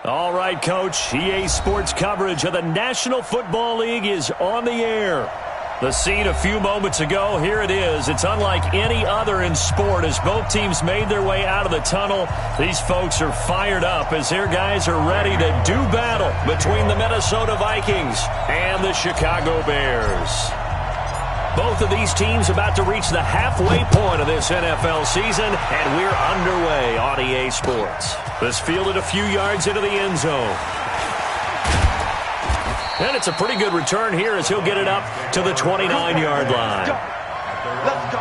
All right, Coach. EA Sports coverage of the National Football League is on the air. The scene a few moments ago, here it is. It's unlike any other in sport as both teams made their way out of the tunnel. These folks are fired up as their guys are ready to do battle between the Minnesota Vikings and the Chicago Bears. Both of these teams about to reach the halfway point of this NFL season, and we're underway on EA Sports. This fielded a few yards into the end zone. And it's a pretty good return here as he'll get it up to the 29-yard line. Let's go.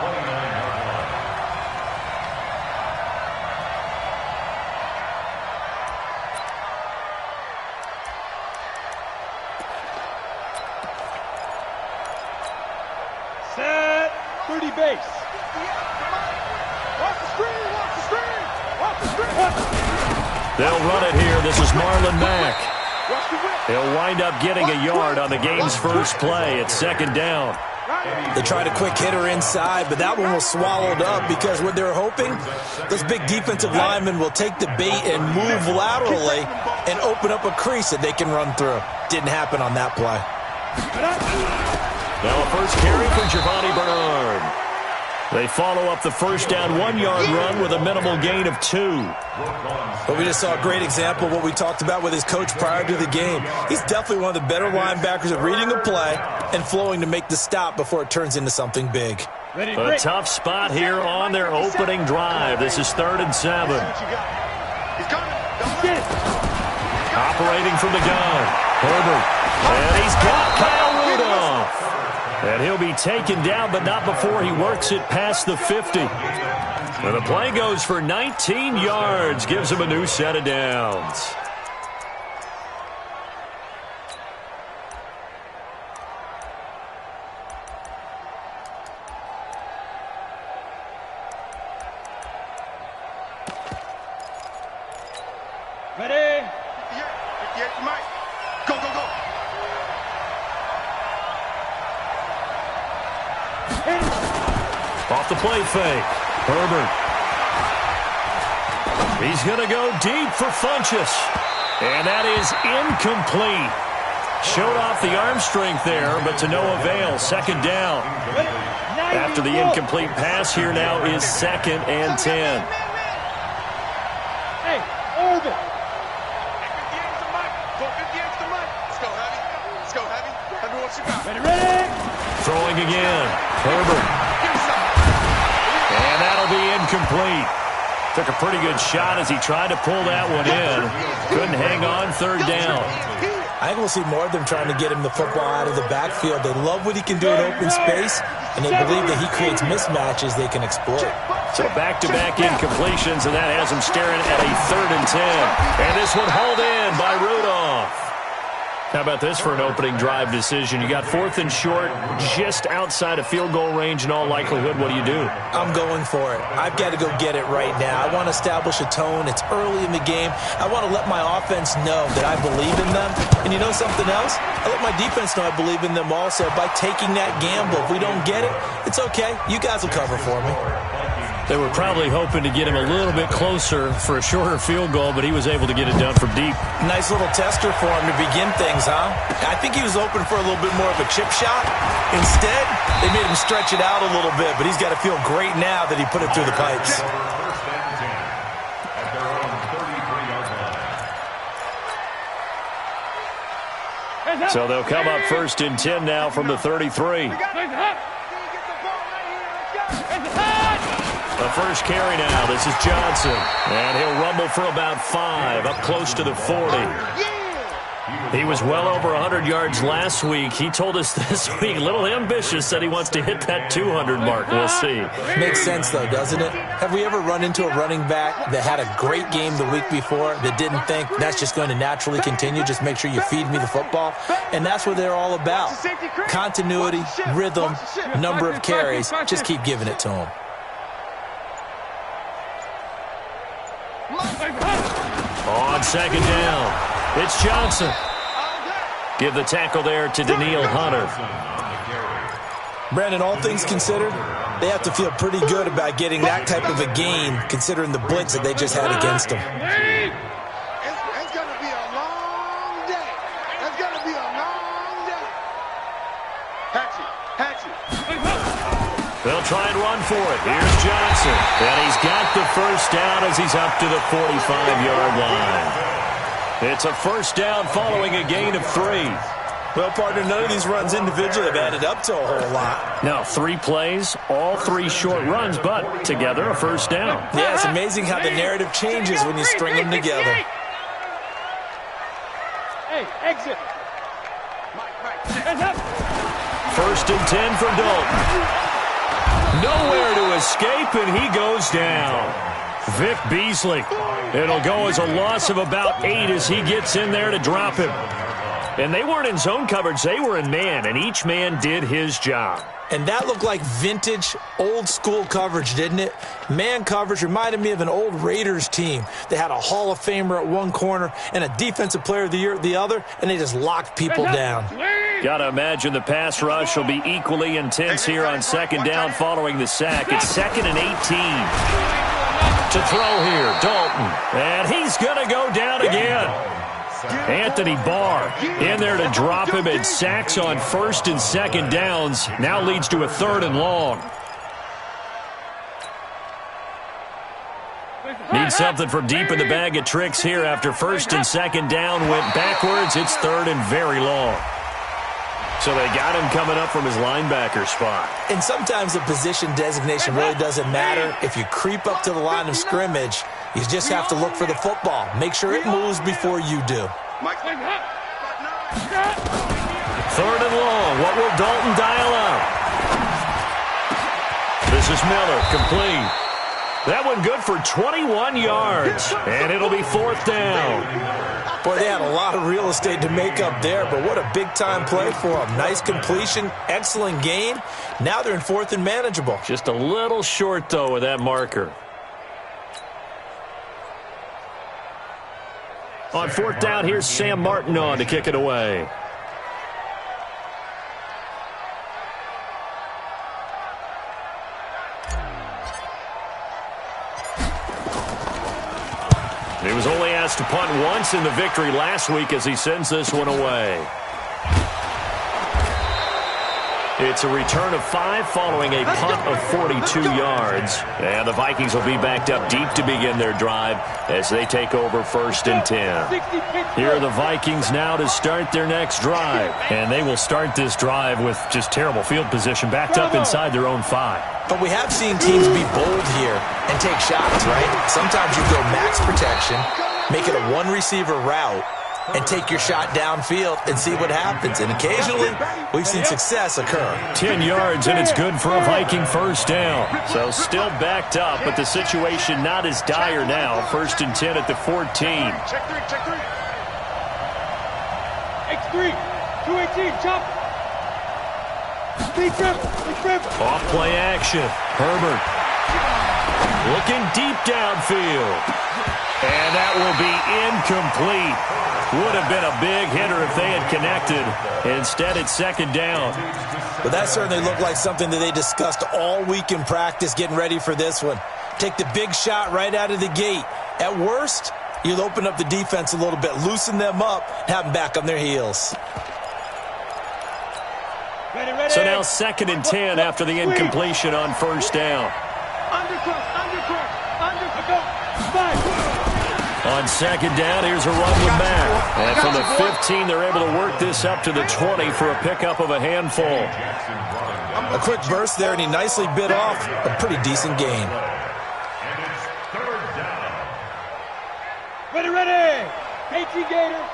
Set. 30 base. Watch the screen. Watch the screen. Watch the screen. They'll run it here. This is Marlon Mack. He'll wind up getting a yard on the game's first play. It's second down. They tried a quick hitter inside, but that one was swallowed up because what they were hoping, those big defensive linemen will take the bait and move laterally and open up a crease that they can run through. Didn't happen on that play. Now a first carry for Giovanni Bernard. They follow up the first down 1-yard run with a minimal gain of 2. But we just saw a great example of what we talked about with his coach prior to the game. He's definitely one of the better linebackers at reading a play and flowing to make the stop before it turns into something big. A tough spot here on their opening drive. This is 3rd and 7. Operating from the gun, Herbert. And he's got Kyle Rudolph. And he'll be taken down, but not before he works it past the 50. And the play goes for 19 yards, gives him a new set of downs. Ready? Yeah, Mike. Go, go, go. Off the play fake. Herbert. He's going to go deep for Funchess. And that is incomplete. Showed off the arm strength there, but to no avail. Second down. After the incomplete pass, here now is 2nd and 10. Hey, Herbert. Let's go, Heavy. Let's go, Heavy. Heavy, what you got? Ready? Throwing again. Herbert. And that'll be incomplete. Took a pretty good shot as he tried to pull that one in. Couldn't hang on, 3rd down. I think we'll see more of them trying to get him the football out of the backfield. They love what he can do in open space, and they believe that he creates mismatches they can exploit. So back-to-back incompletions, and that has him staring at a 3rd and 10. And this one hauled in by Rudolph. How about this for an opening drive decision? You got 4th and short, just outside of field goal range in all likelihood. What do you do? I'm going for it. I've got to go get it right now. I want to establish a tone. It's early in the game. I want to let my offense know that I believe in them. And you know something else? I let my defense know I believe in them also by taking that gamble. If we don't get it, it's okay. You guys will cover for me. They were probably hoping to get him a little bit closer for a shorter field goal, but he was able to get it done from deep. Nice little tester for him to begin things, huh? I think he was open for a little bit more of a chip shot. Instead, they made him stretch it out a little bit, but he's got to feel great now that he put it through the pipes. So they'll come up 1st and 10 now from the 33. The first carry now. This is Johnson. And he'll rumble for about 5, up close to the 40. He was well over 100 yards last week. He told us this week, a little ambitious, said he wants to hit that 200 mark. We'll see. Makes sense, though, doesn't it? Have we ever run into a running back that had a great game the week before that didn't think that's just going to naturally continue? Just make sure you feed me the football. And that's what they're all about. Continuity, rhythm, number of carries. Just keep giving it to him. On 2nd down, it's Johnson. Give the tackle there to Daniil Hunter. Brandon, all things considered, they have to feel pretty good about getting that type of a gain, considering the blitz that they just had against them. It's going to be a try and run for it. Here's Johnson. And he's got the first down as he's up to the 45-yard line. It's a first down following a gain of 3. Well, partner, none of these runs individually have added up to a whole lot. Now, 3 plays, all 3 short runs, but together a first down. Yeah, it's amazing how the narrative changes when you string them together. Hey, exit. First and 10 for Dalton. Nowhere to escape, and he goes down. Vic Beasley. It'll go as a loss of about 8 as he gets in there to drop him. And they weren't in zone coverage. They were in man, and each man did his job. And that looked like vintage, old-school coverage, didn't it? Man coverage reminded me of an old Raiders team. They had a Hall of Famer at one corner and a Defensive Player of the Year at the other, and they just locked people down. Got to imagine the pass rush will be equally intense here on second down following the sack. It's 2nd and 18. To throw here, Dalton. And he's going to go down again. Anthony Barr in there to drop him, and sacks on 1st and 2nd downs. Now leads to a 3rd and long. Need something from deep in the bag of tricks here after 1st and 2nd down went backwards. It's 3rd and very long. So they got him coming up from his linebacker spot. And sometimes the position designation really doesn't matter. If you creep up to the line of scrimmage, you just have to look for the football. Make sure it moves before you do. 3rd and long. What will Dalton dial up? This is Miller, complete. That one good for 21 yards. And it'll be 4th down. Boy, they had a lot of real estate to make up there, but what a big-time play for them. Nice completion, excellent gain. Now they're in 4th and manageable. Just a little short, though, with that marker. On 4th down, here's Sam Martin on to kick it away. He was only asked to punt once in the victory last week as he sends this one away. It's a return of 5 following a punt of 42 yards. And the Vikings will be backed up deep to begin their drive as they take over 1st and 10. Here are the Vikings now to start their next drive. And they will start this drive with just terrible field position, backed up inside their own 5. But we have seen teams be bold here and take shots, right? Sometimes you go max protection, make it a one-receiver route, and take your shot downfield and see what happens. And occasionally, we've seen success occur. 10 yards, and it's good for a Viking first down. So still backed up, but the situation not as dire now. 1st and 10 at the 14. Check 3, check 3. X3, 218, jump. Big rip. Off play action. Herbert looking deep downfield. And that will be incomplete. Would have been a big hitter if they had connected. Instead, it's 2nd down. But that certainly looked like something that they discussed all week in practice getting ready for this one. Take the big shot right out of the gate. At worst, you'll open up the defense a little bit, loosen them up, have them back on their heels. So now 2nd and 10 after the incompletion on 1st down. On 2nd down, here's a run with Mack. And from the 15, they're able to work this up to the 20 for a pickup of a handful. A quick burst there, and he nicely bit off a pretty decent gain. Ready. KT Gator.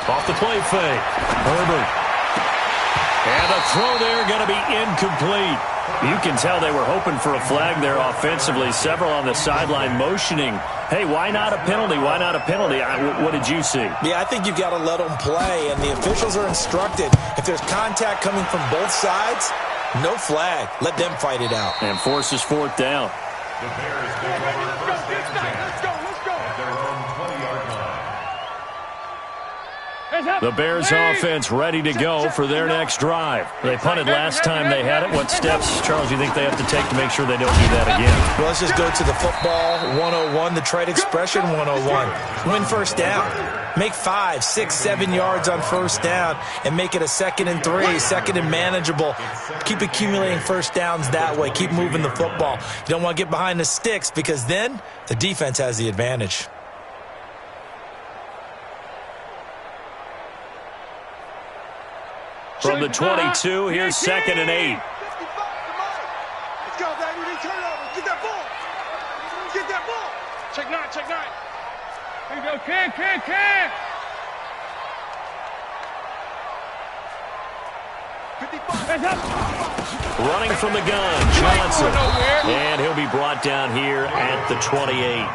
Off the play fake. Herbert. And a throw there going to be incomplete. You can tell they were hoping for a flag there offensively. Several on the sideline motioning, hey, why not a penalty? Why not a penalty? What did you see? Yeah, I think you got to let them play, and the officials are instructed. If there's contact coming from both sides, no flag. Let them fight it out. And forces 4th down. The Bears go over 1st and 10. Let's go. At their own 20-yard line. The Bears offense ready to go for their next drive. They punted last time they had it. What steps, Charles, do you think they have to take to make sure they don't do that again? Well, let's just go to the football 101, the trite expression 101. Win 1st down. Make 5, 6, 7 yards on first down and make it a 2nd and 3, 2nd and manageable. Keep accumulating first downs that way. Keep moving the football. You don't want to get behind the sticks because then the defense has the advantage. From the 22, here's 2nd and 8. Let's go, baby. We turn it over. Get that ball. Get that ball. Check 9, check 9. Here you go. Can. Running from the gun, Johnson. And he'll be brought down here at the 28.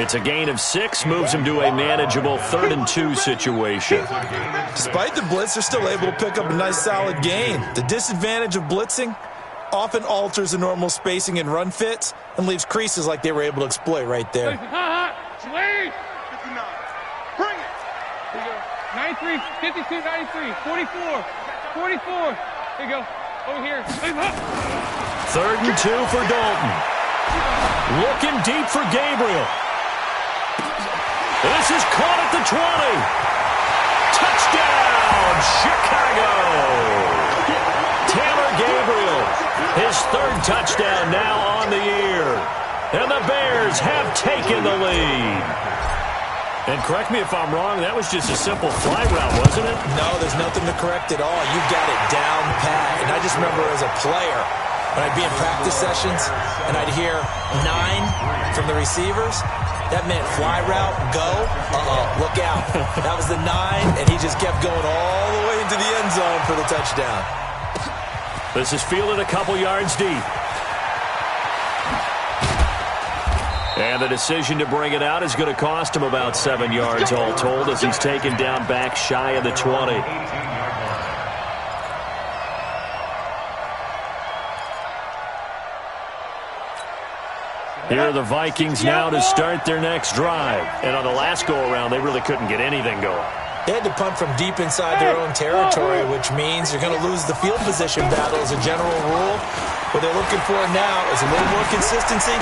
It's a gain of 6, moves him to a manageable 3rd and 2 situation. Despite the blitz, they're still able to pick up a nice solid gain. The disadvantage of blitzing often alters the normal spacing and run fits and leaves creases like they were able to exploit right there. Swing. 59. Bring it. Here you go. 93, 52, 93, 44, 44. Here you go. Over here. 3rd and 2 for Dalton. Looking deep for Gabriel. This is caught at the 20. Touchdown, Chicago. Taylor Gabriel, his 3rd touchdown now on the year. And the Bears have taken the lead. And correct me if I'm wrong, that was just a simple fly route, wasn't it? No, there's nothing to correct at all. You got it down pat. And I just remember as a player, when I'd be in practice sessions and I'd hear 9 from the receivers, that meant fly route, go, look out. That was the 9, and he just kept going all the way into the end zone for the touchdown. This is fielded a couple yards deep. And the decision to bring it out is going to cost him about 7 yards all told as he's taken down back shy of the 20. Here are the Vikings now to start their next drive. And on the last go-around, they really couldn't get anything going. They had to punt from deep inside their own territory, which means you're going to lose the field position battle as a general rule. What they're looking for now is a little more consistency.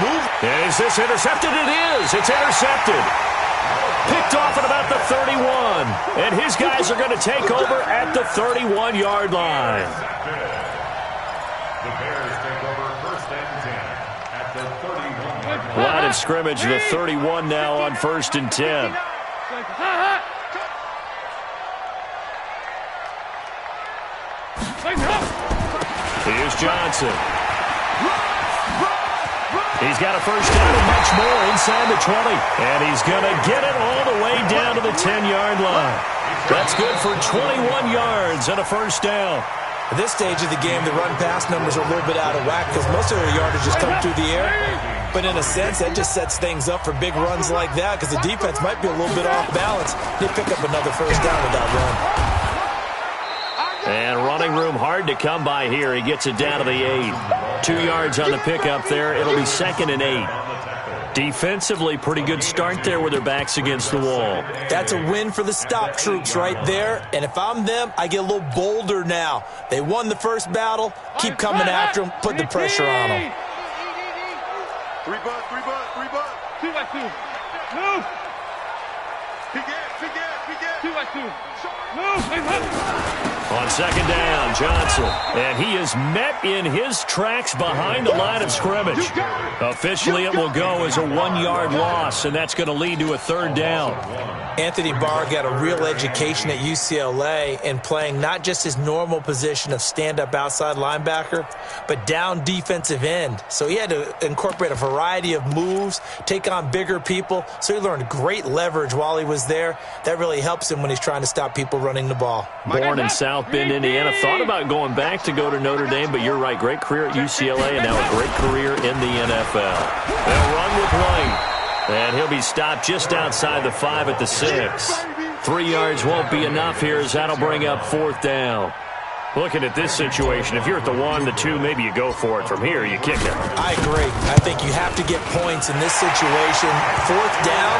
Move. Is this intercepted? It is. It's intercepted. Picked off at about the 31. And his guys are going to take over at the 31-yard line. The Bears take over 1st and 10 at the 31. Line of scrimmage, the 31 now on 1st and 10. Here's Johnson. He's got a first down and much more inside the 20. And he's going to get it all the way down to the 10-yard line. That's good for 21 yards and a first down. At this stage of the game, the run-pass numbers are a little bit out of whack because most of their yardage just come through the air. But in a sense, that just sets things up for big runs like that because the defense might be a little bit off balance. They pick up another first down with that run. And running room hard to come by here. He gets it down to the 8. 2 yards on the pickup there. It'll be 2nd and 8. Defensively, pretty good start there with their backs against the wall. That's a win for the stop troops right there. And if I'm them, I get a little bolder now. They won the first battle. Keep coming after them. Put the pressure on them. 3 butt. 2 by 2. Move. Peek it. 2 by 2. Move. On 2nd down, Johnson. And he is met in his tracks behind the line of scrimmage. Officially, it will go as a 1-yard loss, and that's going to lead to a 3rd down. Anthony Barr got a real education at UCLA in playing not just his normal position of stand-up outside linebacker, but down defensive end. So he had to incorporate a variety of moves, take on bigger people. So he learned great leverage while he was there. That really helps him when he's trying to stop people running the ball. Born in South Bend, Indiana. Thought about going back to go to Notre Dame, but you're right. Great career at UCLA and now a great career in the NFL. They'll run with White. And he'll be stopped just outside the 5 at the 6. 3 yards won't be enough here as that'll bring up 4th down. Looking at this situation, if you're at the 1, the 2, maybe you go for it. From here, you kick it. I agree. I think you have to get points in this situation. 4th down,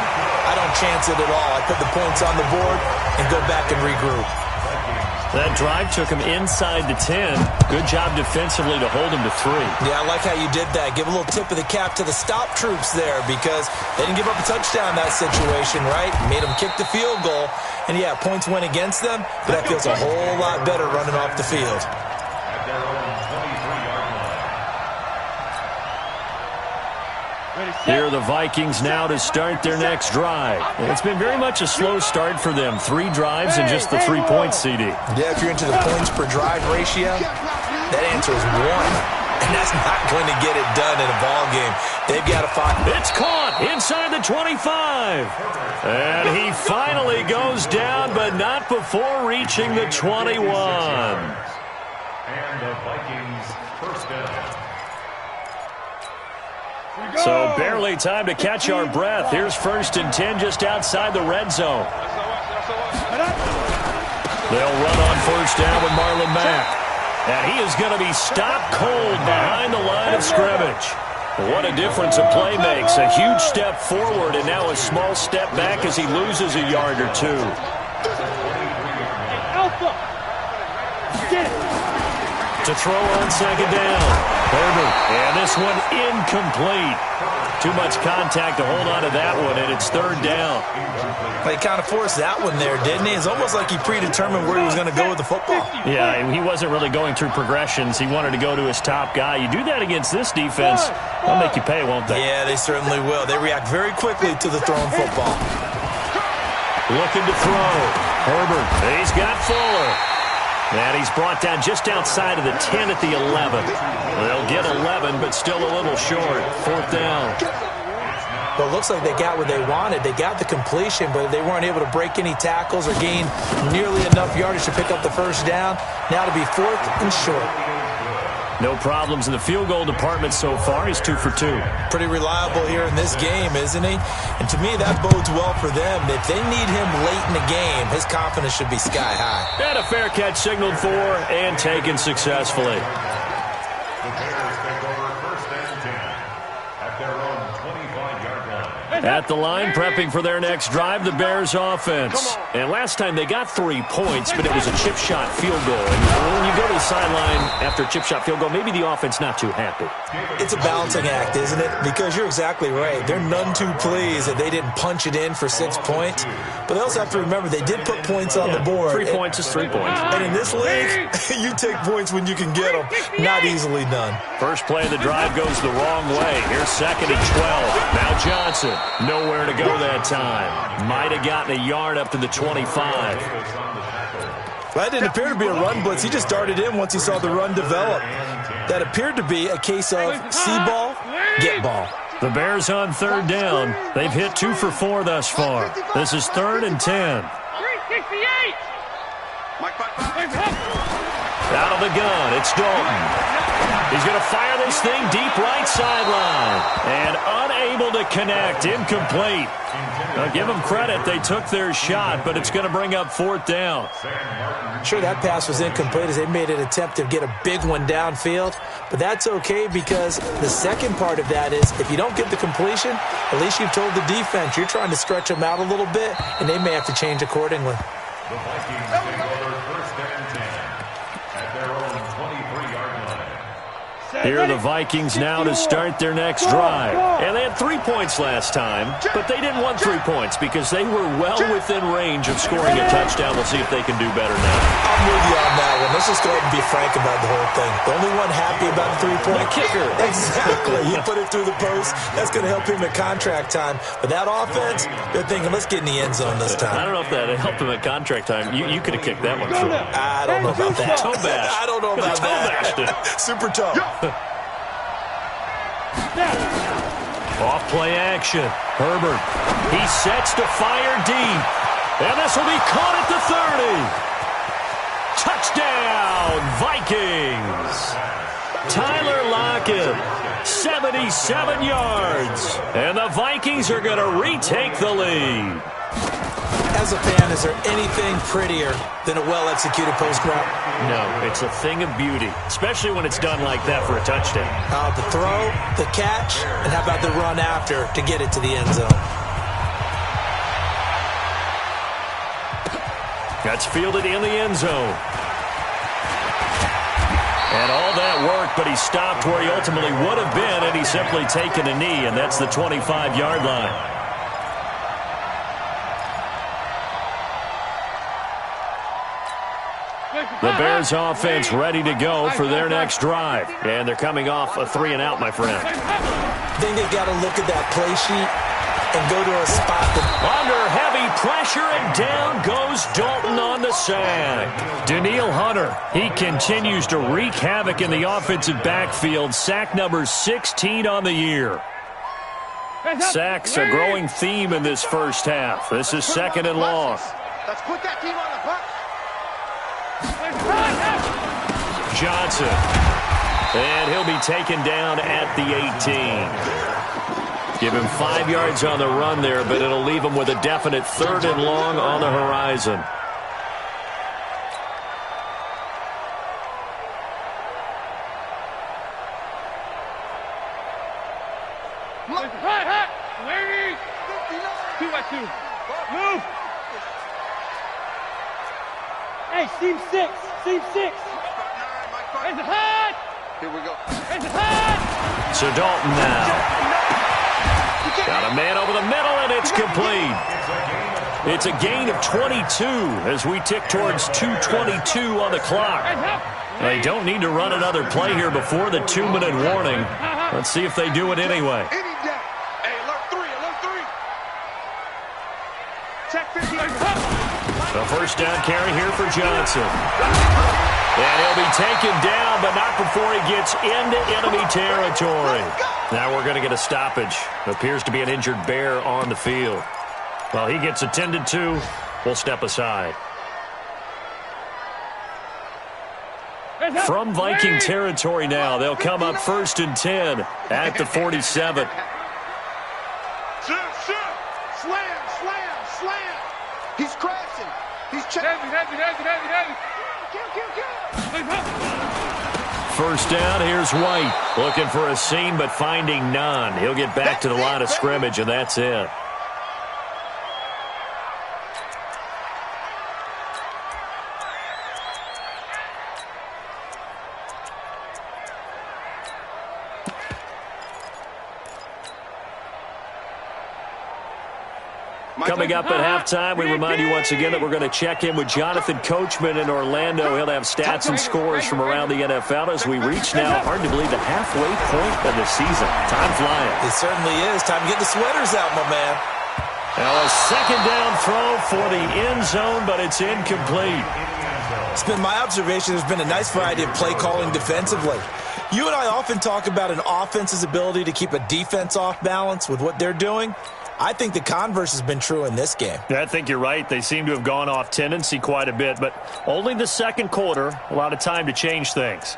I don't chance it at all. I put the points on the board and go back and regroup. That drive took him inside the 10. Good job defensively to hold him to 3. Yeah, I like how you did that. Give a little tip of the cap to the stop troops there because they didn't give up a touchdown in that situation, right? Made them kick the field goal. And, yeah, points went against them, but that feels a whole lot better running off the field. At their own 23-yard line. Here are the Vikings now to start their next drive. It's been very much a slow start for them. 3 drives and just the 3 points, CD. Yeah, if you're into the points per drive ratio, that answer is 1. And that's not going to get it done in a ball game. They've got to find. It's caught inside the 25. And he finally goes down, but not before reaching the 21. And the Vikings first down. So barely time to catch our breath. Here's 1st and 10 just outside the red zone. They'll run on 1st down with Marlon Mack. And he is going to be stopped cold behind the line of scrimmage. What a difference a play makes. A huge step forward and now a small step back as he loses a yard or 2. To throw on 2nd down. Herbert, and this one incomplete. Too much contact to hold on to that one, and it's 3rd down. He kind of forced that one there, didn't he? It's almost like he predetermined where he was going to go with the football. Yeah, he wasn't really going through progressions. He wanted to go to his top guy. You do that against this defense, they'll make you pay, won't they? Yeah, they certainly will. They react very quickly to the thrown football. Looking to throw. Herbert, he's got Fuller. And he's brought down just outside of the 10 at the 11. They'll get 11, but still a little short. 4th down. Well, it looks like they got what they wanted. They got the completion, but they weren't able to break any tackles or gain nearly enough yardage to pick up the 1st down. Now to be 4th and short. No problems in the field goal department so far. He's 2 for 2. Pretty reliable here in this game, isn't he? And to me, that bodes well for them. If they need him late in the game, his confidence should be sky high. And a fair catch signaled for and taken successfully. The Bears take over 1st and 10 at their own 25-yard line. At the line, prepping for their next drive, the Bears offense. And last time they got 3 points, but it was a chip shot field goal. And when you go to the sideline after a chip shot field goal, maybe the offense not too happy. It's a balancing act, isn't it? Because you're exactly right. They're none too pleased that they didn't punch it in for 6 points. But they also have to remember they did put points on the board. 3 points is 3 points. And in this league, you take points when you can get them. Not easily done. First play of the drive goes the wrong way. Here's 2nd and 12. Now Johnson. Nowhere to go that time. Might have gotten a yard up to the 25. That didn't appear to be a run blitz. He just darted in once he saw the run develop. That appeared to be a case of see ball, get ball. The Bears on 3rd down. They've hit 2 for 4 thus far. This is 3rd and 10. 368. Out of the gun, it's Dalton. He's going to fire this thing deep right sideline. And unable to connect, incomplete. Now, give them credit, they took their shot, but it's going to bring up 4th down. Sure, that pass was incomplete as they made an attempt to get a big one downfield. But that's okay because the second part of that is if you don't get the completion, at least you've told the defense you're trying to stretch them out a little bit, and they may have to change accordingly. The Vikings take over 1st and 10 at their own 23-yard line. Here are the Vikings now to start their next drive. And they had 3 points last time, but they didn't want 3 points because they were well within range of scoring a touchdown. We'll see if they can do better now. I'm with you on that one. Let's just go ahead and be frank about the whole thing. The only one happy about the 3-point kicker. Exactly. He put it through the post. That's going to help him at contract time. But that offense, they're thinking, let's get in the end zone this time. I don't know if that helped him at contract time. You could have kicked that one through. I don't know about that. Toe bash. I don't know about that. Super toe. Off play action. Herbert. He sets to fire deep. And this will be caught at the 30. Touchdown, Vikings. Tyler Lockett, 77 yards. And the Vikings are going to retake the lead. As a fan, is there anything prettier than a well-executed post route? No, it's a thing of beauty, especially when it's done like that for a touchdown. The throw, the catch, and how about the run after to get it to the end zone? That's fielded in the end zone. but he stopped where he ultimately would have been, and he's simply taken a knee, and that's the 25-yard line. The Bears offense ready to go for their next drive. And they're coming off a 3-and-out, my friend. Then they got to look at that play sheet and go to a spot Under heavy pressure, and down goes Dalton on the sack. Danielle Hunter, he continues to wreak havoc in the offensive backfield. Sack number 16 on the year. Sacks a growing theme in this first half. This is 2nd and long. Let's put that team on the box. Johnson. And he'll be taken down at the 18. Give him 5 yards on the run there, but it'll leave him with a definite 3rd and long on the horizon. Ladies! 2-by-2. Move! Hey, seam 6. Seam 6. Raise the head! Here we go. Raise the head! So Dalton now. Got a man over the middle, and it's complete. It's a gain of 22 as we tick towards 2:22 on the clock. They don't need to run another play here before the 2-minute warning. Let's see if they do it anyway. Hey, alert 3, alert 3. Check 50. A first down carry here for Johnson. And he'll be taken down, but not before he gets into enemy territory. Now we're going to get a stoppage. Appears to be an injured Bear on the field. While he gets attended to, we'll step aside. From Viking territory now, they'll come up 1st and 10 at the 47. Slam, slam, slam. He's crashing. He's checking. Heavy. First down, here's White. Looking for a seam, but finding none. He'll get back to the line of scrimmage, and that's it. Coming up at halftime, we remind you once again that we're going to check in with Jonathan Coachman in Orlando. He'll have stats and scores from around the NFL as we reach now, hard to believe, the halfway point of the season. Time flying. It certainly is. Time to get the sweaters out, my man. Now a 2nd down throw for the end zone, but it's incomplete. It's been my observation there's been a nice variety of play calling defensively. You and I often talk about an offense's ability to keep a defense off balance with what they're doing. I think the converse has been true in this game. I think you're right. They seem to have gone off tendency quite a bit, but only the 2nd quarter, a lot of time to change things.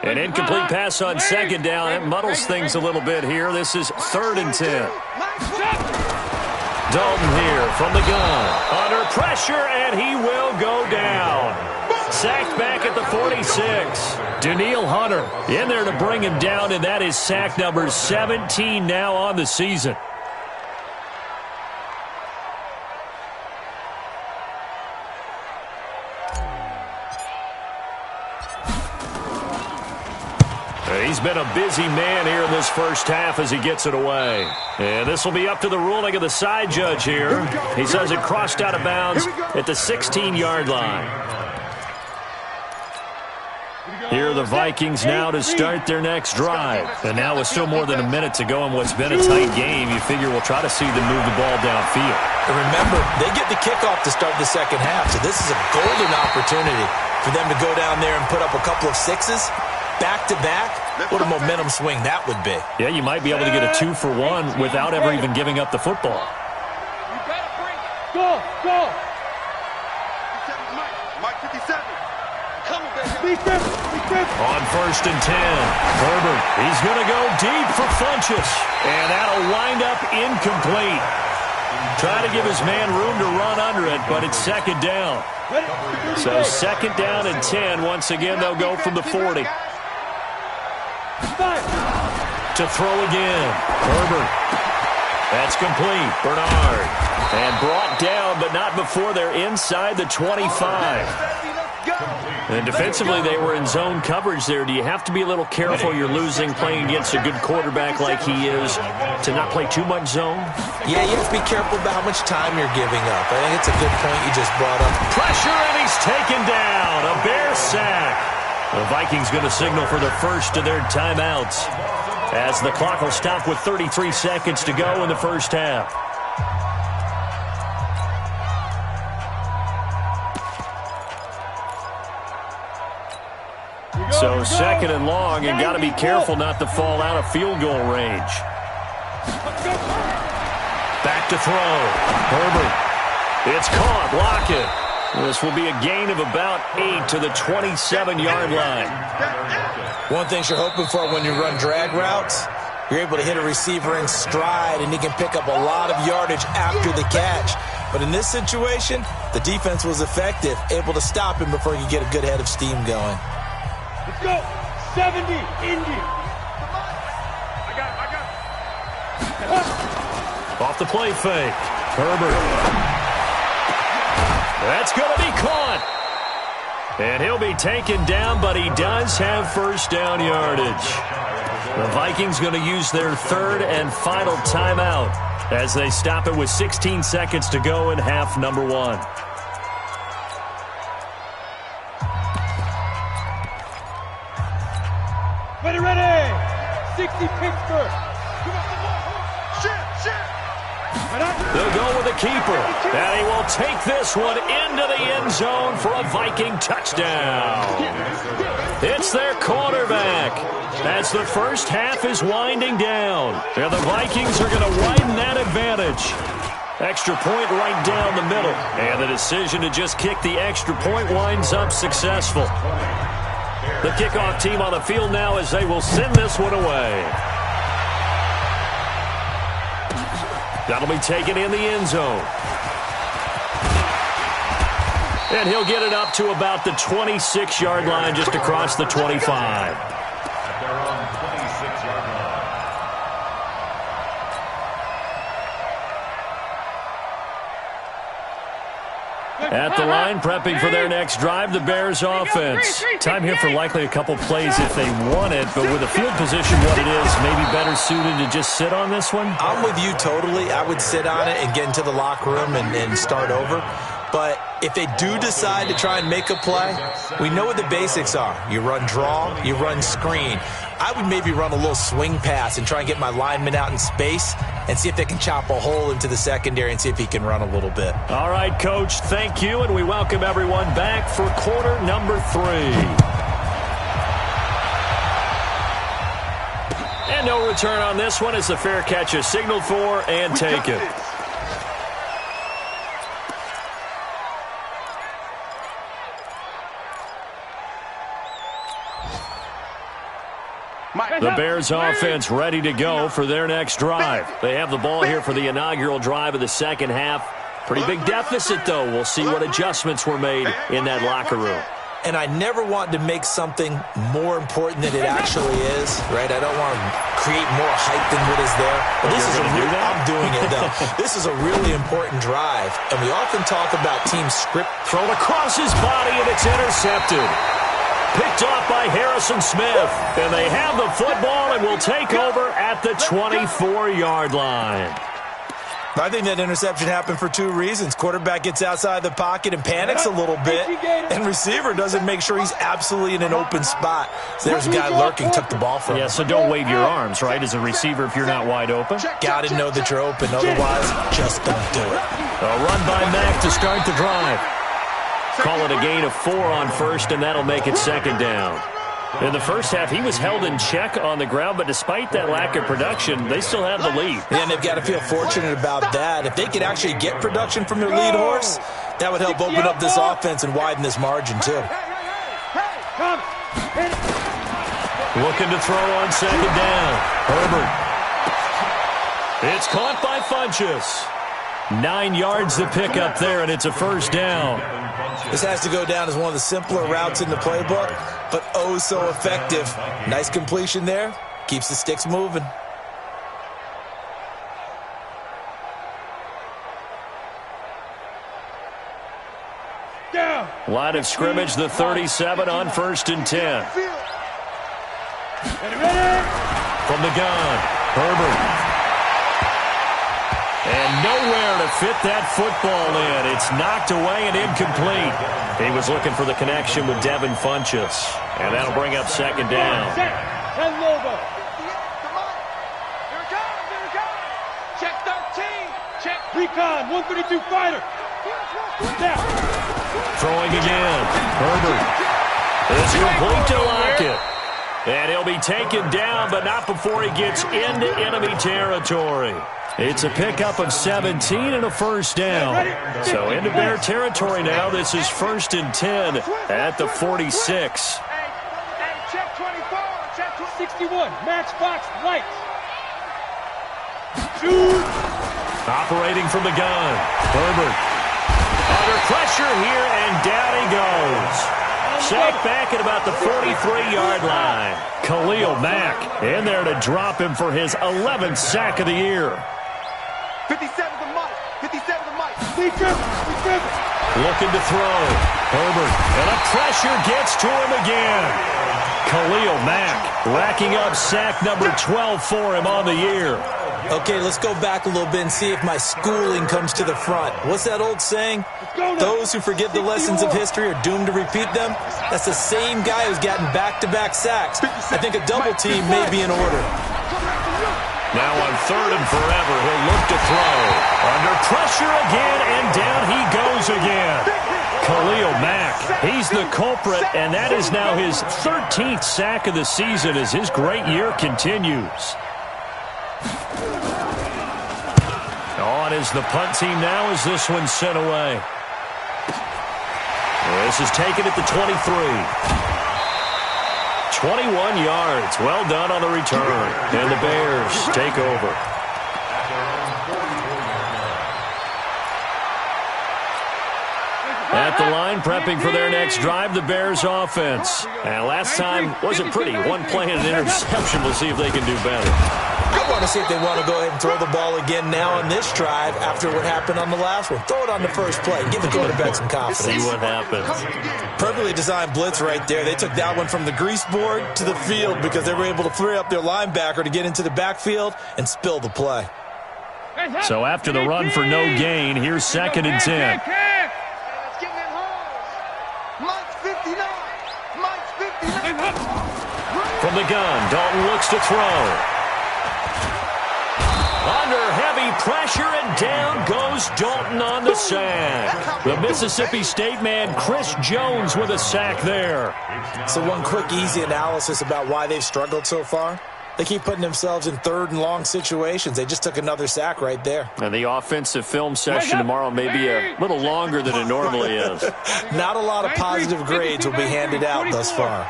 An incomplete pass on 2nd down. It muddles things a little bit here. This is 3rd and 10. Dalton here from the gun. Under pressure, and he will go down. Sacked back at the 46. Danielle Hunter in there to bring him down, and that is sack number 17 now on the season. He's been a busy man here in this first half as he gets it away. And this will be up to the ruling of the side judge here. He says it crossed out of bounds at the 16-yard line. Here are the Vikings now to start their next drive. And now with still more than a minute to go in what's been a tight game, you figure we'll try to see them move the ball downfield. And remember, they get the kickoff to start the second half, so this is a golden opportunity for them to go down there and put up a couple of sixes. Back-to-back, what a momentum swing that would be. Yeah, you might be able to get a 2-for-1 without ever even giving up the football. Go! Mike 57. Come on, baby. On 1st and 10, Herbert, he's going to go deep for Funchess. And that'll wind up incomplete. Try to give his man room to run under it, but it's 2nd down. So 2nd down and 10. Once again, they'll go from the 40. To throw again. Herbert. That's complete. Bernard. And brought down, but not before they're inside the 25. And defensively, they were in zone coverage there. Do you have to be a little careful? You're losing playing against a good quarterback like he is to not play too much zone? Yeah, you have to be careful about how much time you're giving up. I think it's a good point you just brought up. Pressure, and he's taken down. A Bear sack. The Vikings going to signal for the first of their timeouts as the clock will stop with 33 seconds to go in the first half. So second and long, and got to be careful not to fall out of field goal range. Back to throw. Herbert. It's caught. Lockett. This will be a gain of about 8 to the 27-yard line. One thing you're hoping for when you run drag routes, you're able to hit a receiver in stride, and he can pick up a lot of yardage after the catch. But in this situation, the defense was effective, able to stop him before he could get a good head of steam going. Let's go. 70, Indy. I got it. Off the play fake. Herbert. That's going to be caught. And he'll be taken down, but he does have first down yardage. The Vikings going to use their third and final timeout as they stop it with 16 seconds to go in half number 1. Ready. 60 Pittsburgh. Shit. They'll go with the keeper. And he will take this one into the end zone for a Viking touchdown. It's their quarterback as the first half is winding down. And the Vikings are going to widen that advantage. Extra point right down the middle. And the decision to just kick the extra point winds up successful. The kickoff team on the field now as they will send this one away. That'll be taken in the end zone. And he'll get it up to about the 26-yard line, just across the 25. At the line, prepping for their next drive, the Bears offense. Time here for likely a couple plays if they want it, but with the field position what it is, maybe better suited to just sit on this one? I'm with you totally. I would sit on it and get into the locker room and start over. But if they do decide to try and make a play, we know what the basics are. You run draw, you run screen. I would maybe run a little swing pass and try and get my lineman out in space and see if they can chop a hole into the secondary and see if he can run a little bit. All right, Coach, thank you, and we welcome everyone back for quarter number 3. And no return on this one as the fair catch is signaled for and taken. The Bears offense ready to go for their next drive. They have the ball here for the inaugural drive of the second half. Pretty big deficit, though. We'll see what adjustments were made in that locker room. And I never want to make something more important than it actually is, right? I don't want to create more hype than what is there. But this is I'm doing it, though. This is a really important drive. And we often talk about team script. Thrown across his body, and it's intercepted. Picked off by Harrison Smith. And they have the football and will take over at the 24-yard line. I think that interception happened for 2 reasons. Quarterback gets outside the pocket and panics a little bit, and receiver doesn't make sure he's absolutely in an open spot. So there's a guy lurking, took the ball from him. Yeah, so don't wave your arms, right, as a receiver if you're not wide open. Got to know that you're open, otherwise just don't do it. A run by Mack to start the drive. Call it a gain of 4 on first, and that'll make it second down. In the first half, he was held in check on the ground, but despite that lack of production, they still have the lead. And they've got to feel fortunate about that. If they could actually get production from their lead horse, that would help open up this offense and widen this margin, too. Looking to throw on second down. Herbert. It's caught by Funchess. 9 yards to pick up there, and it's a first down. This has to go down as one of the simpler routes in the playbook, but oh so effective. Nice completion there. Keeps the sticks moving. Line of scrimmage, the 37 on 1st and 10. From the gun, Herbert. And nowhere to fit that football in. It's knocked away and incomplete. He was looking for the connection with Devin Funchess. And that'll bring up 2nd down. Check 13. Check. Recon, 132 fighter. Throwing again. Herbert. It's complete to Lockett. And he'll be taken down, but not before he gets into enemy territory. It's a pickup of 17 and a 1st down. So into Bear territory now. This is 1st and 10 at the 46. Hey, check 24. Check 61, matchbox lights. Shoot. Operating from the gun. Herbert. Under pressure here, and down he goes. Sacked back at about the 43-yard line. Khalil Mack in there to drop him for his 11th sack of the year. 57 the mic. 57 the mic. Looking to throw. Herbert. And the pressure gets to him again. Khalil Mack racking up sack number 12 for him on the year. Okay, let's go back a little bit and see if my schooling comes to the front. What's that old saying? Those who forget the lessons of history are doomed to repeat them. That's the same guy who's gotten back-to-back sacks. I think a double team may be in order. Now on 3rd and forever, he'll look to throw. Under pressure again, and down he goes again. Khalil Mack, he's the culprit, and that is now his 13th sack of the season as his great year continues. On is the punt team now as this one's sent away. This is taken at the 23. 21 yards. Well done on the return. And the Bears take over. At the line, prepping for their next drive, the Bears offense. And last time wasn't pretty. One play and an interception. We'll see if they can do better. I want to see if they want to go ahead and throw the ball again now on this drive after what happened on the last one. Throw it on the first play. Give the quarterback some confidence. See what happens. Perfectly designed blitz right there. They took that one from the grease board to the field because they were able to free up their linebacker to get into the backfield and spill the play. So after the run for no gain, here's 2nd and 10. From the gun, Dalton looks to throw. Under heavy pressure, and down goes Dalton on the sack. The Mississippi State man, Chris Jones, with a sack there. So one quick, easy analysis about why they've struggled so far. They keep putting themselves in 3rd and long situations. They just took another sack right there. And the offensive film session tomorrow may be a little longer than it normally is. Not a lot of positive grades will be handed out thus far.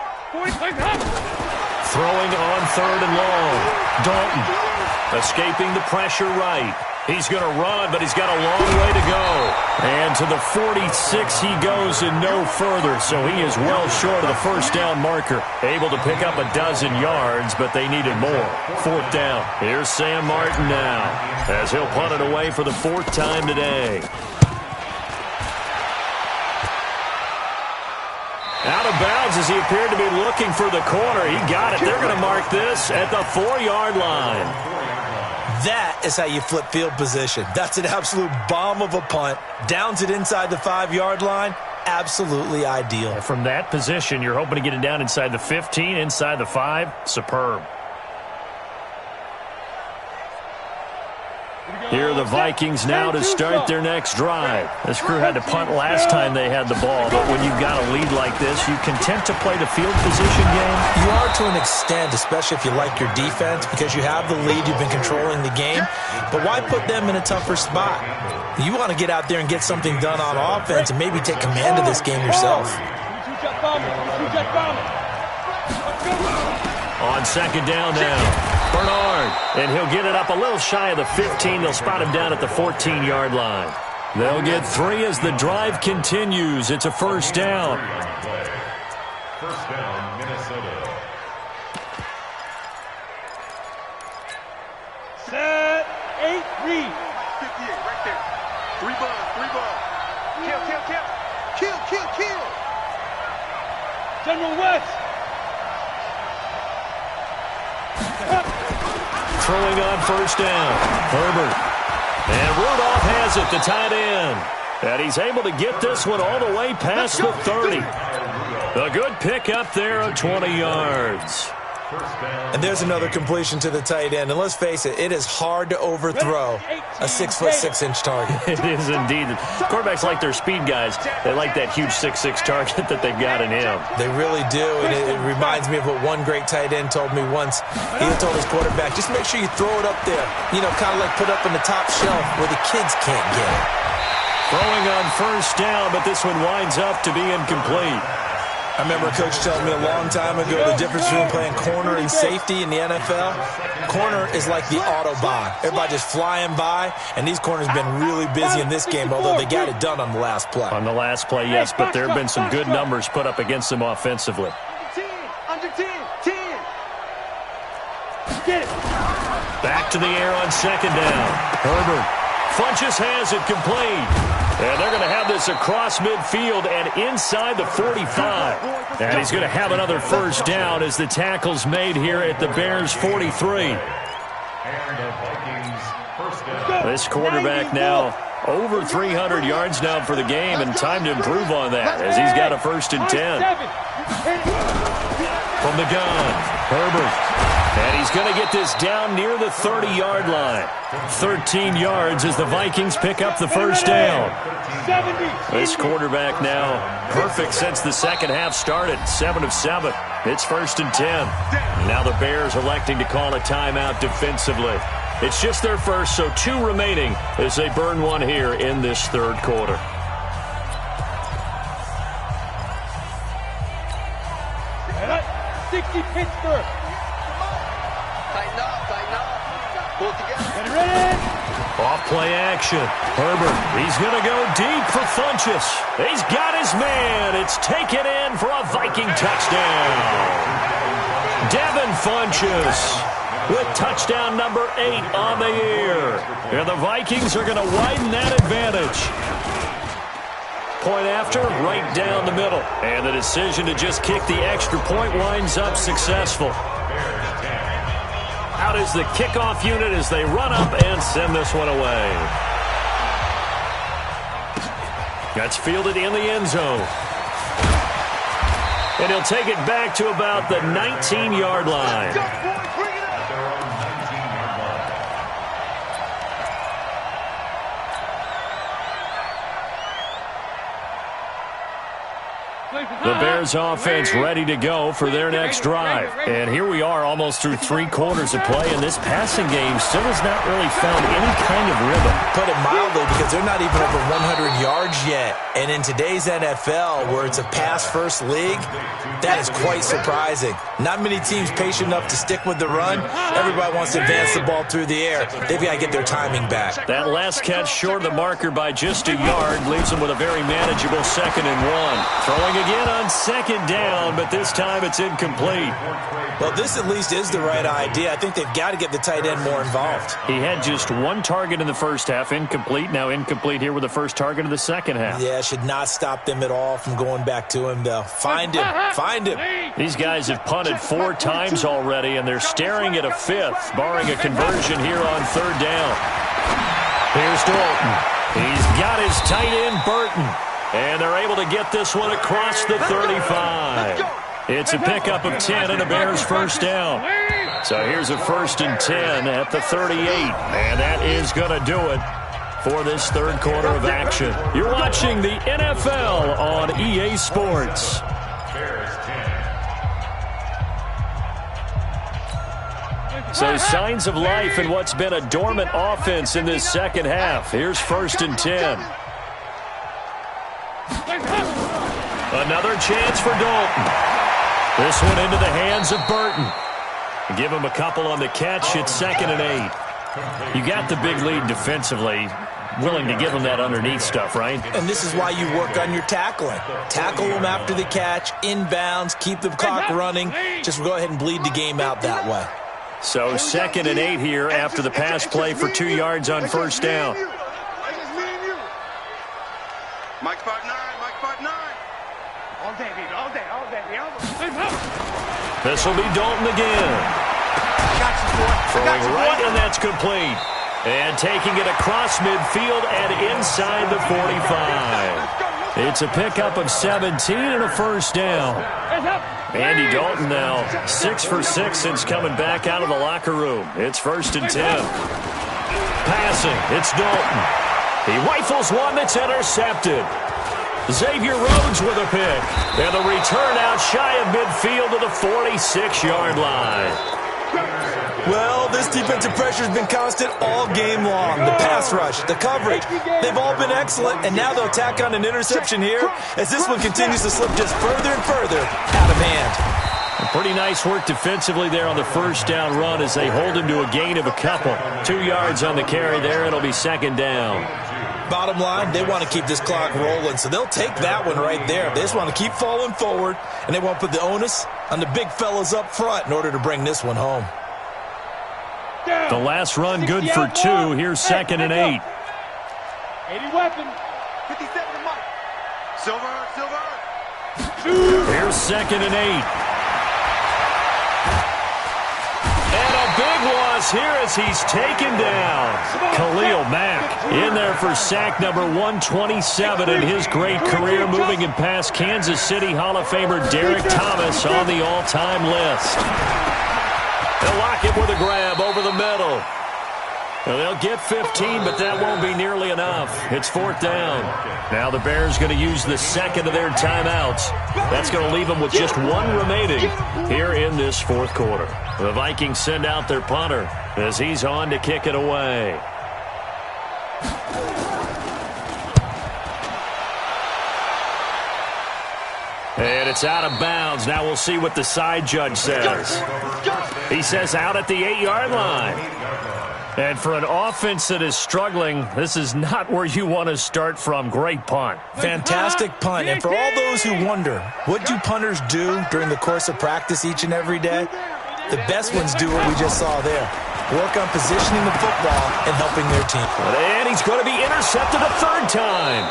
Throwing on 3rd and long. Dalton escaping the pressure right. He's going to run, but he's got a long way to go. And to the 46 he goes and no further, so he is well short of the 1st down marker. Able to pick up a dozen yards, but they needed more. 4th down. Here's Sam Martin now, as he'll punt it away for the 4th time today. Out of bounds as he appeared to be looking for the corner. He got it. They're going to mark this at the 4-yard line. That is how you flip field position. That's an absolute bomb of a punt. Downs it inside the 5-yard line. Absolutely ideal. From that position, you're hoping to get it down inside the 15, inside the 5. Superb. Here are the Vikings now to start their next drive. This crew had to punt last time they had the ball, but when you've got a lead like this, you content to play the field position game? You are to an extent, especially if you like your defense, because you have the lead, you've been controlling the game. But why put them in a tougher spot? You want to get out there and get something done on offense and maybe take command of this game yourself. On 2nd down now. Bernard, and he'll get it up a little shy of the 15. They'll spot him down at the 14-yard line. They'll get 3 as the drive continues. It's a 1st down. 1st down, Minnesota. Set, 8, read. 58, right there. 3 ball. Kill. Kill. General West. Throwing on first down. Herbert. And Rudolph has it, the tight end. And he's able to get this one all the way past the 30. A good pick up there of 20 yards. And there's another completion to the tight end. And let's face it, it is hard to overthrow a 6'6" target. It is indeed. Quarterbacks like their speed guys. They like that huge 6'6" target that they've got in him. They really do. And it reminds me of what one great tight end told me once. He told his quarterback, just make sure you throw it up there. You know, kind of like put up in the top shelf where the kids can't get it. Throwing on first down, but this one winds up to be incomplete. I remember a coach telling me a long time ago the difference between playing corner and safety in the NFL. Corner is like the Autobahn. Everybody just flying by, and these corners have been really busy in this game, although they got it done on the last play. On the last play, yes, but there have been some good numbers put up against them offensively. Under 10. Get it. Back to the air on second down. Herbert. Funchess has it complete. And they're going to have this across midfield and inside the 45. And he's going to have another first down as the tackle's made here at the Bears' 43. This quarterback now over 300 yards now for the game, and time to improve on that as he's got a 1st and 10. From the gun, Herbert. And he's going to get this down near the 30-yard line. 13 yards as the Vikings pick up the first down. This quarterback now perfect since the second half started. 7 of 7. It's 1st and 10. Now the Bears electing to call a timeout defensively. It's just their first, so 2 remaining as they burn one here in this third quarter. Pittsburgh. Tighten up. Pull together. Ready. Off play action. Herbert, he's going to go deep for Funchess. He's got his man. It's taken in for a Viking touchdown. Devin Funchess with touchdown number 8 on the year. And the Vikings are going to widen that advantage. Point after, right down the middle. And the decision to just kick the extra point winds up successful. Out is the kickoff unit as they run up and send this one away. That's fielded in the end zone. And he'll take it back to about the 19-yard line. The Bears offense ready to go for their next drive. And here we are almost through 3 quarters of play, and this passing game still has not really found any kind of rhythm. Put it mildly, because they're not even over 100 yards yet. And in today's NFL, where it's a pass-first league, that is quite surprising. Not many teams patient enough to stick with the run. Everybody wants to advance the ball through the air. They've got to get their timing back. That last catch short of the marker by just a yard leaves them with a very manageable 2nd and 1. Throwing again on second down, but this time it's incomplete. Well, this at least is the right idea. I think they've got to get the tight end more involved. He had just 1 target in the first half, incomplete. Now incomplete here with the first target of the second half. Yeah, should not stop them at all from going back to him, though. Find him. These guys have punted 4 times already, and they're staring at a 5th, barring a conversion here on 3rd down. Here's Dalton. He's got his tight end, Burton. And they're able to get this one across the 35. It's a pickup of 10 and a Bears first down. So here's a 1st and 10 at the 38. And that is going to do it for this third quarter of action. You're watching the NFL on EA Sports. So signs of life in what's been a dormant offense in this second half. Here's 1st and 10. Another chance for Dalton. This one into the hands of Burton. Give him a couple on the catch. It's 2nd and 8. You got the big lead defensively. Willing to give them that underneath stuff, right? And this is why you work on your tackling. Tackle them after the catch, inbounds, keep the clock running. Just go ahead and bleed the game out that way. So 2nd and 8 here after the pass play for 2 yards on first down. Mike 5'9", Mike 5'9". All day, baby, all day, all day. This will be Dalton again. Throwing right, and that's complete. And taking it across midfield and inside the 45. It's a pickup of 17 and a first down. Andy Dalton now 6 for 6 since coming back out of the locker room. It's 1st and 10. Passing, it's Dalton. He rifles one that's intercepted. Xavier Rhodes with a pick. And the return out shy of midfield to the 46-yard line. Well, this defensive pressure has been constant all game long. The pass rush, the coverage, they've all been excellent, and now they'll tack on an interception here as this one continues to slip just further and further out of hand. Pretty nice work defensively there on the first down run as they hold him to a gain of a couple. 2 yards on the carry there. It'll be 2nd down. Bottom line, they want to keep this clock rolling, so they'll take that one right there. They just want to keep falling forward, and they won't put the onus on the big fellas up front in order to bring this one home. The last run good for 2. Here's 2nd and 8. 80 weapon. 57 to Mike. Silver. Here's 2nd and 8. And a big loss here as he's taken down. Khalil Mack in there for sack number 127 in his great career, moving him past Kansas City Hall of Famer Derek Thomas on the all-time list. They'll lock it with a grab over the middle. Well, they'll get 15, but that won't be nearly enough. It's 4th down. Now the Bears going to use the second of their timeouts. That's going to leave them with just 1 remaining here in this 4th quarter. The Vikings send out their punter as he's on to kick it away. And it's out of bounds. Now we'll see what the side judge says. He says out at the 8-yard line. And for an offense that is struggling, this is not where you want to start from. Great punt. Fantastic punt. And for all those who wonder, what do punters do during the course of practice each and every day? The best ones do what we just saw there. Work on positioning the football and helping their team. And he's going to be intercepted a 3rd time.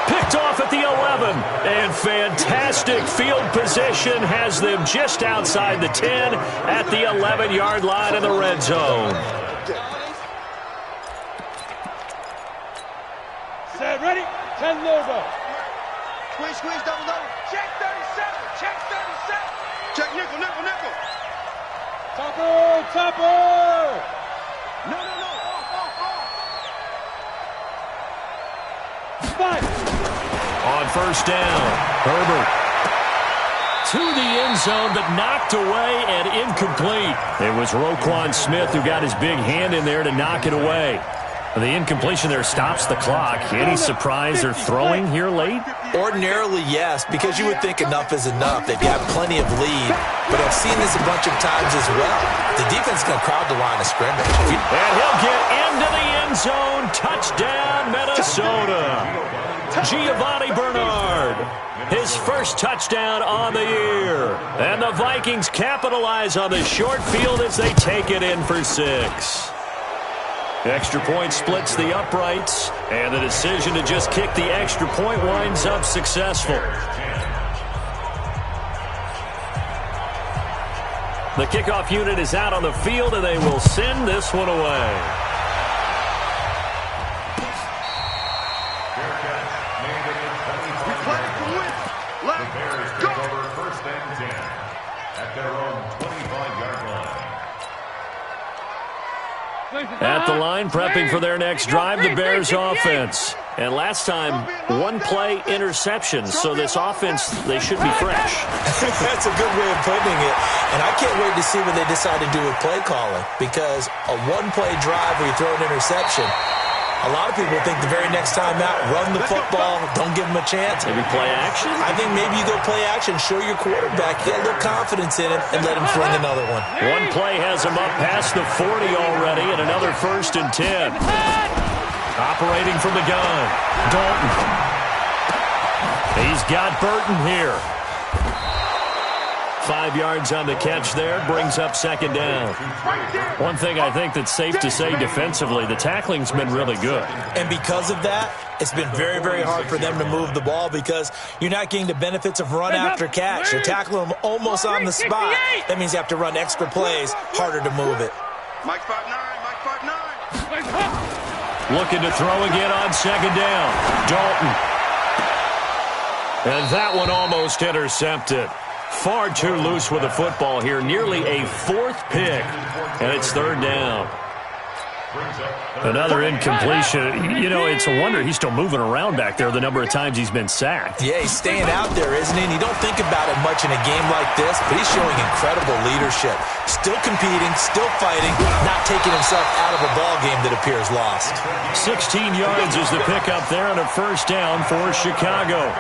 Picked off at the 11. And fantastic field position has them just outside the 10 at the 11-yard line in the red zone. Set, ready? 10 logo. Squeeze, double. Check 37. Check nickel. Topper. No. Off. 5. On 1st down, Herbert to the end zone, but knocked away and incomplete. It was Roquan Smith who got his big hand in there to knock it away. The incompletion there stops the clock. Any surprise they're throwing here late? Ordinarily, yes, because you would think enough is enough. They've got plenty of lead, but I've seen this a bunch of times as well. The defense is going to crowd the line of scrimmage. And he'll get into the end zone. Touchdown, Minnesota. Giovanni Bernard, his first touchdown on the year. And the Vikings capitalize on the short field as they take it in for 6. Extra point splits the uprights, and the decision to just kick the extra point winds up successful. The kickoff unit is out on the field, and they will send this one away. At the line, prepping for their next drive, the Bears offense. And last time, 1-play interception. So this offense, they should be fresh. That's a good way of putting it. And I can't wait to see what they decide to do with play calling. Because a 1-play drive where you throw an interception, a lot of people think the very next time out, run the football, don't give them a chance. Maybe play action? I think maybe you go play action, show your quarterback, get a little confidence in him, and let him fling another one. 1 play has him up past the 40 already, and another 1st and 10. Operating from the gun, Dalton. He's got Burton here. 5 yards on the catch there, brings up second down. One thing I think that's safe to say defensively, the tackling's been really good. And because of that, it's been very, very hard for them to move the ball because you're not getting the benefits of run after catch. You're tackling them almost on the spot. That means you have to run extra plays, harder to move it. Mike 5'9", Mike 5'9". Looking to throw again on second down. Dalton. And that one almost intercepted. Far too loose with the football here. Nearly a 4th pick. And it's third down. Another incompletion. You know, it's a wonder he's still moving around back there the number of times he's been sacked. Yeah, he's staying out there, isn't he? And you don't think about it much in a game like this, but he's showing incredible leadership. Still competing, still fighting, not taking himself out of a ball game that appears lost. 16 yards is the pickup there and a first down for Chicago.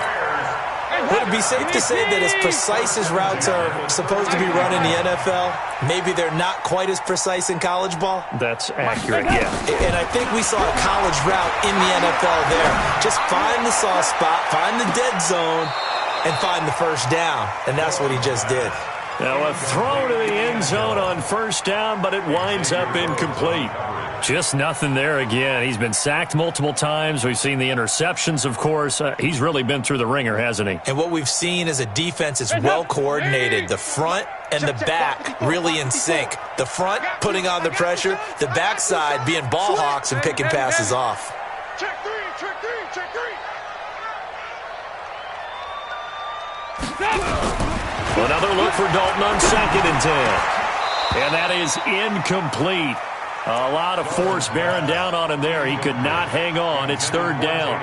Would it be safe to say that as precise as routes are supposed to be run in the NFL, maybe they're not quite as precise in college ball? That's accurate, yeah. And I think we saw a college route in the NFL there. Just find the soft spot, find the dead zone, and find the first down. And that's what he just did. Now a throw to the end zone on first down, but it winds up incomplete. Just nothing there again. He's been sacked multiple times. We've seen the interceptions, of course. He's really been through the ringer, hasn't he? And what we've seen is a defense that's well coordinated. The front and the back really in sync. The front putting on the pressure, the backside being ball hawks and picking passes off. Check three, check three, check three. Another look for Dalton on 2nd and 10. And that is incomplete. A lot of force bearing down on him there. He could not hang on. It's third down.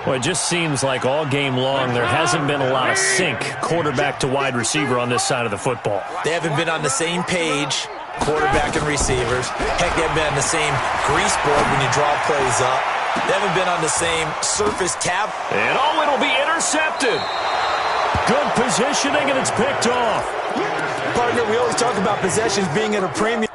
Well, it just seems like all game long there hasn't been a lot of sync quarterback to wide receiver on this side of the football. They haven't been on the same page, quarterback and receivers. Heck, they haven't been on the same grease board when you draw plays up. They haven't been on the same surface tab. And it'll be intercepted. Good positioning, and it's picked off. Partner, we always talk about possessions being at a premium.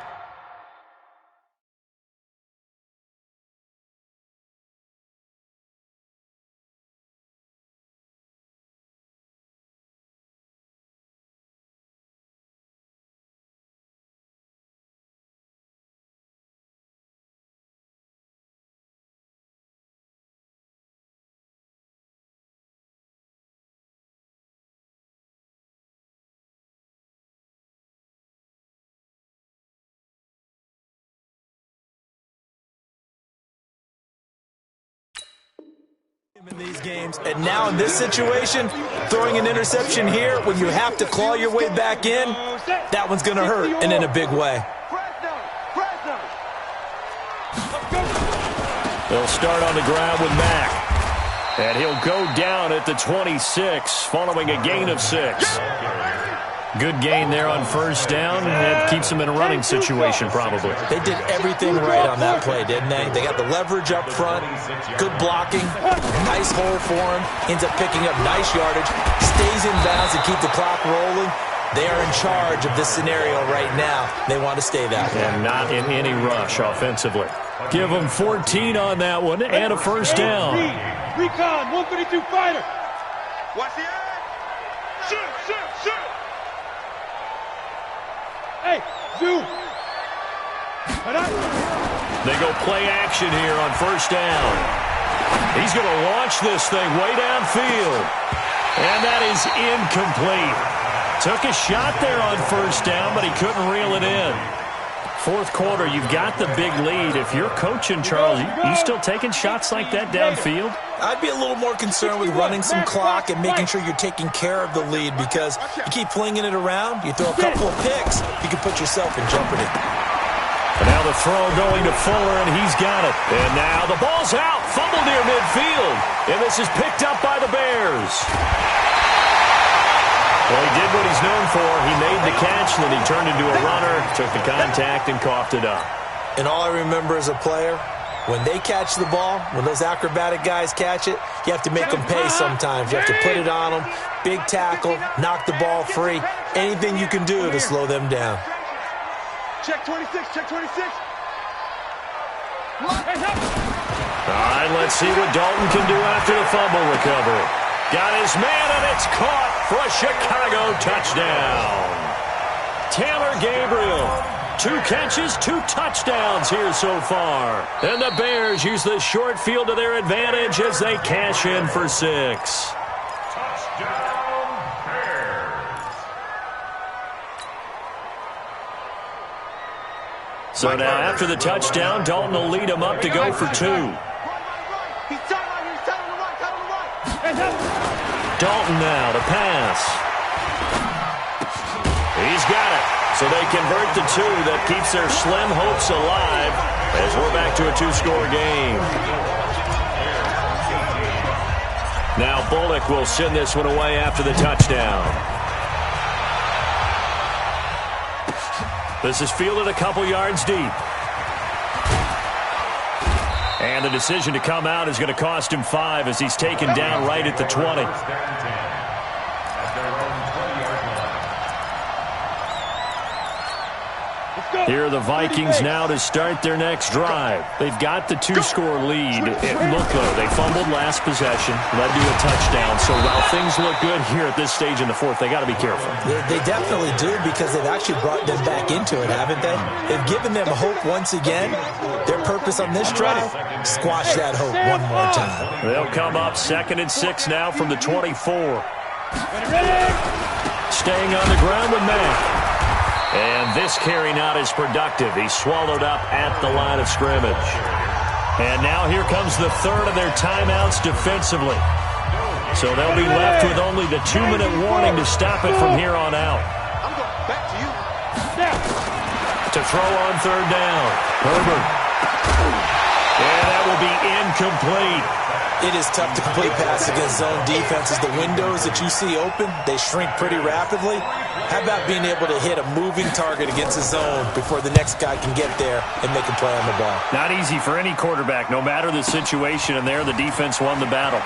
In these games, and now in this situation, throwing an interception here when you have to claw your way back in, that one's going to hurt, and in a big way. They'll start on the ground with Mack, and he'll go down at the 26 following a gain of 6. Good gain there on first down. It keeps them in a running situation, probably. They did everything right on that play, didn't they? They got the leverage up front, good blocking, nice hole for him, ends up picking up nice yardage, stays in bounds to keep the clock rolling. They are in charge of this scenario right now. They want to stay that way. And not in any rush offensively. Give them 14 on that one and a first down. Recon, 132 fighter. Watch the eye. Shoot, shoot, shoot. Hey, zoom. They go play action here on first down. He's going to launch this thing way downfield. And that is incomplete. Took a shot there on first down, but he couldn't reel it in. Fourth quarter, you've got the big lead. If you're coaching, Charles, you still taking shots like that downfield? I'd be a little more concerned with running some clock and making sure you're taking care of the lead, because you keep flinging it around, you throw a couple of picks, you can put yourself in jeopardy. And now the throw going to Fuller, and he's got it. And now the ball's out, fumbled near midfield. And this is picked up by the Bears. Well, he did what he's known for. He made the catch, and then he turned into a runner, took the contact, and coughed it up. And all I remember as a player, when they catch the ball, when those acrobatic guys catch it, you have to make them pay sometimes. You have to put it on them, big tackle, knock the ball free, anything you can do to slow them down. Check 26, check 26. All right, let's see what Dalton can do after the fumble recovery. Got his man, and it's caught for a Chicago touchdown. Taylor Gabriel, 2 catches, 2 touchdowns here so far. And the Bears use the short field to their advantage as they cash in for 6. Touchdown, Bears. So now after the touchdown, Dalton will lead him up to go for 2. Dalton now to pass. He's got it. So they convert the 2 that keeps their slim hopes alive as we're back to a 2-score game. Now Bullock will send this one away after the touchdown. This is fielded a couple yards deep. And the decision to come out is going to cost him 5 as he's taken down right at the 20. Here are the Vikings now to start their next drive. They've got the 2-score lead. Look, though, they fumbled last possession, led to a touchdown. So while things look good here at this stage in the 4th, they got to be careful. They definitely do, because they've actually brought them back into it, haven't they? They've given them hope once again. Their purpose on this drive, squash that hope one more time. They'll come up 2nd and 6 now from the 24. Staying on the ground with Mack. And this carry not as productive. He's swallowed up at the line of scrimmage. And now here comes the 3rd of their timeouts defensively. So they'll be left with only the 2-minute warning to stop it from here on out. I'm going back to you. To throw on 3rd down. Herbert. And that will be incomplete. It is tough to complete pass against zone defenses. The windows that you see open, they shrink pretty rapidly. How about being able to hit a moving target against a zone before the next guy can get there and make a play on the ball? Not easy for any quarterback, no matter the situation, and there the defense won the battle.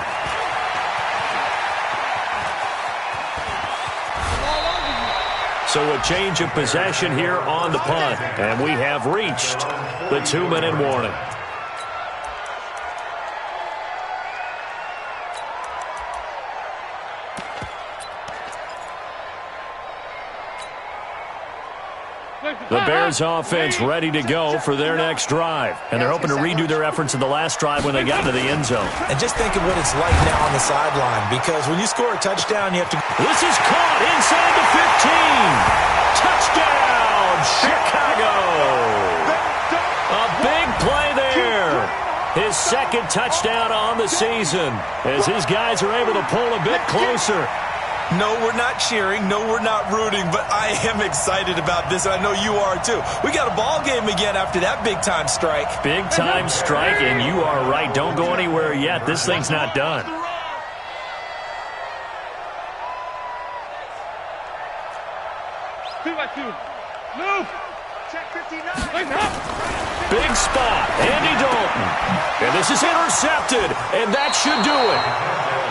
So a change of possession here on the punt, and we have reached the 2-minute warning. The Bears offense ready to go for their next drive. And they're hoping to redo their efforts in the last drive when they got to the end zone. And just think of what it's like now on the sideline, because when you score a touchdown, you have to... This is caught inside the 15. Touchdown, Chicago. A big play there. His 2nd touchdown on the season as his guys are able to pull a bit closer. No, we're not cheering. No, we're not rooting. But I am excited about this, and I know you are too. We got a ball game again after that big-time strike. Big-time strike, and you are right. Don't go anywhere yet. This thing's not done. Two by two. Move. Check 59. Big spot. Andy Dalton. And this is intercepted, and that should do it.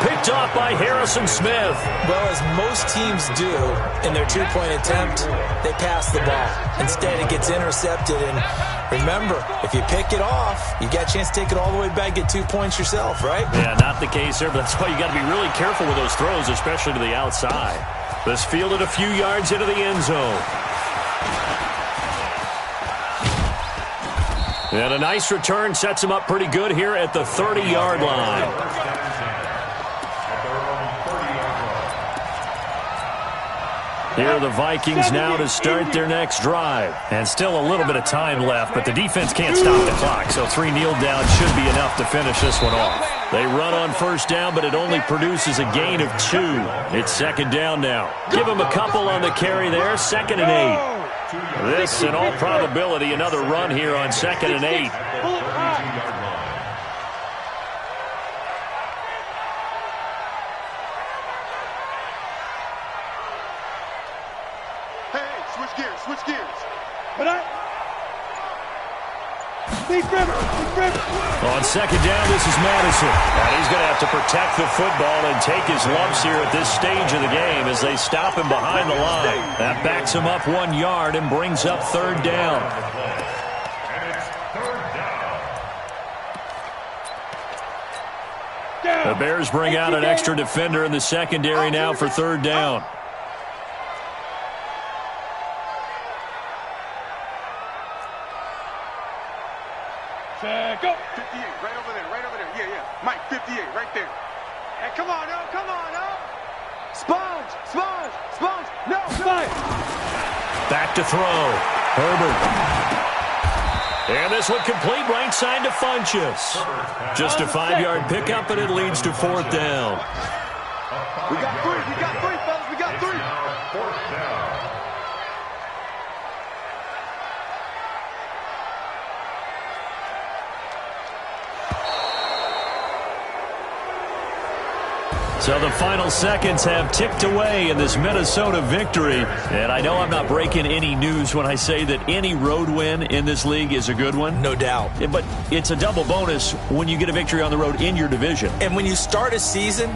Picked off by Harrison Smith. Well, as most teams do in their 2-point attempt, they pass the ball. Instead, it gets intercepted. And remember, if you pick it off, you got a chance to take it all the way back, get 2 points yourself, right? Yeah, not the case here, but that's why you got to be really careful with those throws, especially to the outside. This fielded a few yards into the end zone. And a nice return sets him up pretty good here at the 30-yard line. Here are the Vikings now to start their next drive. And still a little bit of time left, but the defense can't stop the clock, so 3 kneel down should be enough to finish this one off. They run on 1st down, but it only produces a gain of 2. It's 2nd down now. Give them a couple on the carry there, 2nd and 8. This, in all probability, another run here on 2nd and 8. Switch gears. On 2nd down, this is Madison. And he's going to have to protect the football and take his lumps here at this stage of the game as they stop him behind the line. That backs him up 1 yard and brings up 3rd down. And it's 3rd down. The Bears bring out an extra defender in the secondary now for third down. Go. 58, right over there, right over there. Yeah, yeah. Mike, 58, right there. Hey, come on, no, come on, no. Sponge, sponge, sponge. No, sponge. Back to throw. Herbert. And this one complete right side to Funchess. Just a 5-yard pickup, and it leads to fourth down. We got three, fellas, we got three. Fourth down. So the final seconds have ticked away in this Minnesota victory. And I know I'm not breaking any news when I say that any road win in this league is a good one. No doubt. But it's a double bonus when you get a victory on the road in your division. And when you start a season